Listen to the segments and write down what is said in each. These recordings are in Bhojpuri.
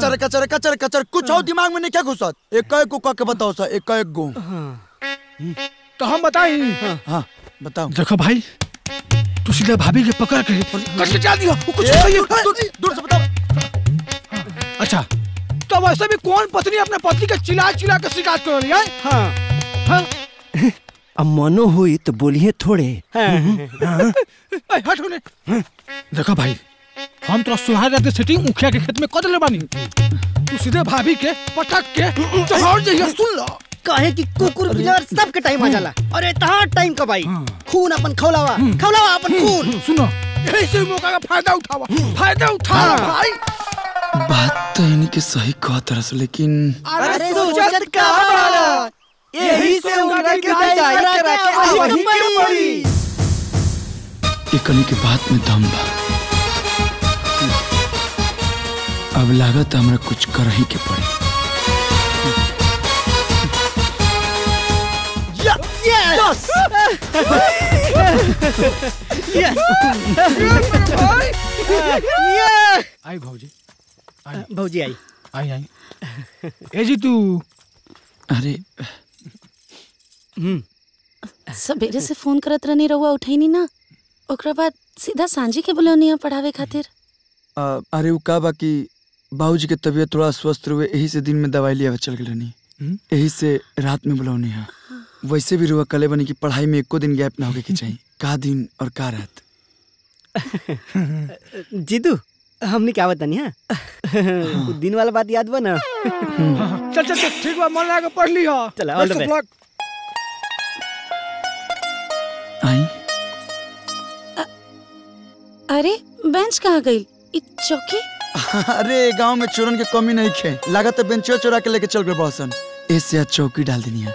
कचर कचर कचर कचर कुछ और दिमाग में नहीं क्या घुसत? एक को के बताओ सा, एक गो। तो हम बताई। हाँ बताओ। देखो भाई, तू सीधा भाभी के पकड़ के कट चल दियो। कुछ दूर से बताओ। अच्छा, तो वैसे भी कौन पत्नी अपने पति के चिल्ला चिल्ला के शिकायत कर रही है? हाँ। अब मनो हुई तो बोलिए थोड़े। हट होने। देखो भाई, हम तो सुहाग रात सेटिंग मुखिया के खेत में कर ले बानी। तू सीधे भाभी के पटक के चढ़ जाइए। सुन लो, काहे कि कुकुर बिलार सबके टाइम आ जाला। अरे तहां टाइम का भाई खून अपन खौलावा अपन खून। सुनो, यही से मौका का फायदा उठा भाई। बात तो इनकी सही कहत रस, लेकिन अरे सोचत का बाड़ा, यही से उनका के जाई करा के वही के पड़ी। एकनी के बात में दम बा। अब लागत हमरा कुछ कर ही के पड़ी। यस आई भौजी, भौजी आई। ए जी तू। अरे सवेरे से फोन करत रहनी, रहुआ उठे नहीं ना। ओकरा बाद सीधा सांझी के बुलौनिया पढ़ावे खातिर। अरे वो का बाकी बाबूजी के तबीयत थोड़ा स्वस्थ रहे, यही से दिन में दवाई लिया चल गए नहीं, यही से रात में बुलौनी है। वैसे भी रुआ कले बनी की पढ़ाई में एको दिन गैप ना होके के चाहिए। का दिन और का रात। जीतू, हमने क्या बतानी है? दिन वाला बात याद बा ना? चल ठीक बा, मन लगा के पढ़ लियो। चला ऑल द बेस्ट। आई अरे बेंच कहाँ गई? चौकी? अरे गांव में चोरन के कमी नहीं खे, लागत है बेंचो चोरा के लेके चल गए बॉसन। इससे आज चौकी डाल देनी है,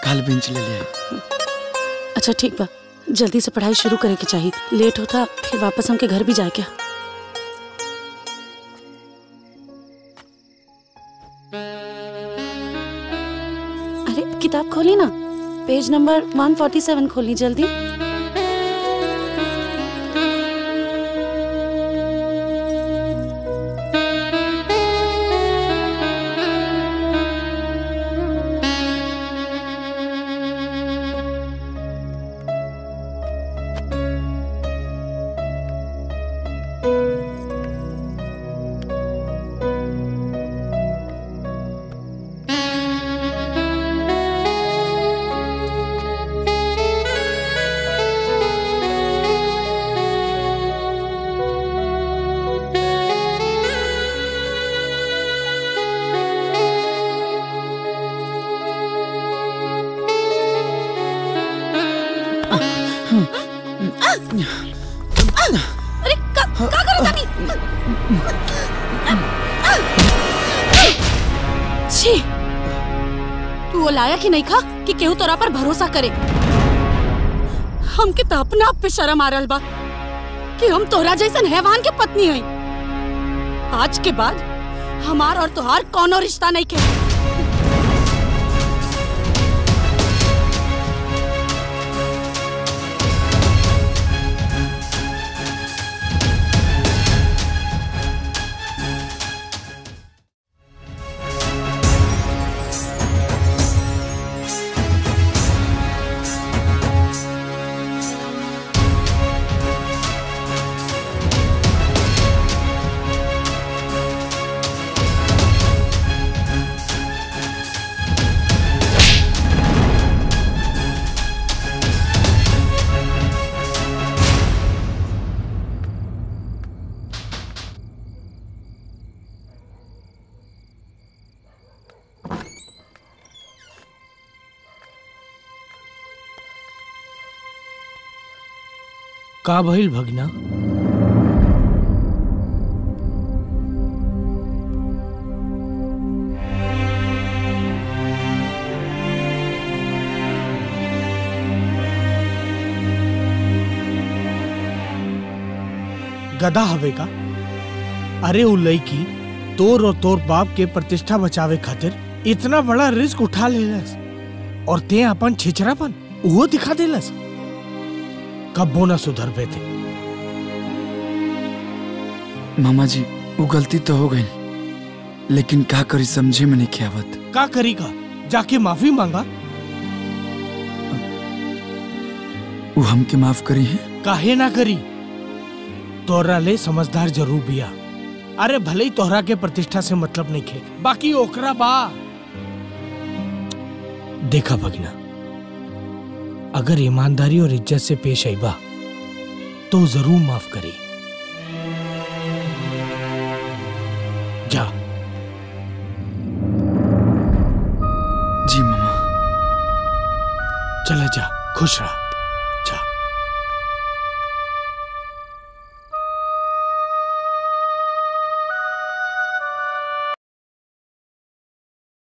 कल बेंच ले ले। अच्छा ठीक बा, जल्दी से पढ़ाई शुरू करे के चाहिए, लेट होता फिर वापस हमके घर भी जाए क्या। अरे किताब खोली ना, पेज नंबर 147 खोली जल्दी। अरे का करो तानी? छी, तू वो लायक ही नहीं खा कि केहू तोरा पर भरोसा करे। हमके तो अपना आप पे शर्म आ रहल बा कि हम तोरा जैसन हैवान के पत्नी हई। आज के बाद हमार और तोहार कौनो रिश्ता नहीं के। का भइल भगना? गधा हवे का? अरे उ लड़की तोर और तोर बाप के प्रतिष्ठा बचावे खातिर इतना बड़ा रिस्क उठा लेलस और ते अपन छिछरापन वो दिखा देलस। कब्बो न सुधर पे थे। मामा जी वो गलती तो हो गई, लेकिन का करी समझे में नहीं के आवत। का करेगा? जाके माफी मांगा। वो हमके माफ करी है? काहे ना करी, तोहरा ले समझदार जरूर बिया। अरे भले ही तोहरा के प्रतिष्ठा से मतलब नहीं खे, बाकी ओकरा बा। देखा भगना, अगर ईमानदारी और इज्जत से पेश आईबा तो जरूर माफ करी। जा। जी मामा। चला जा, खुश रहा।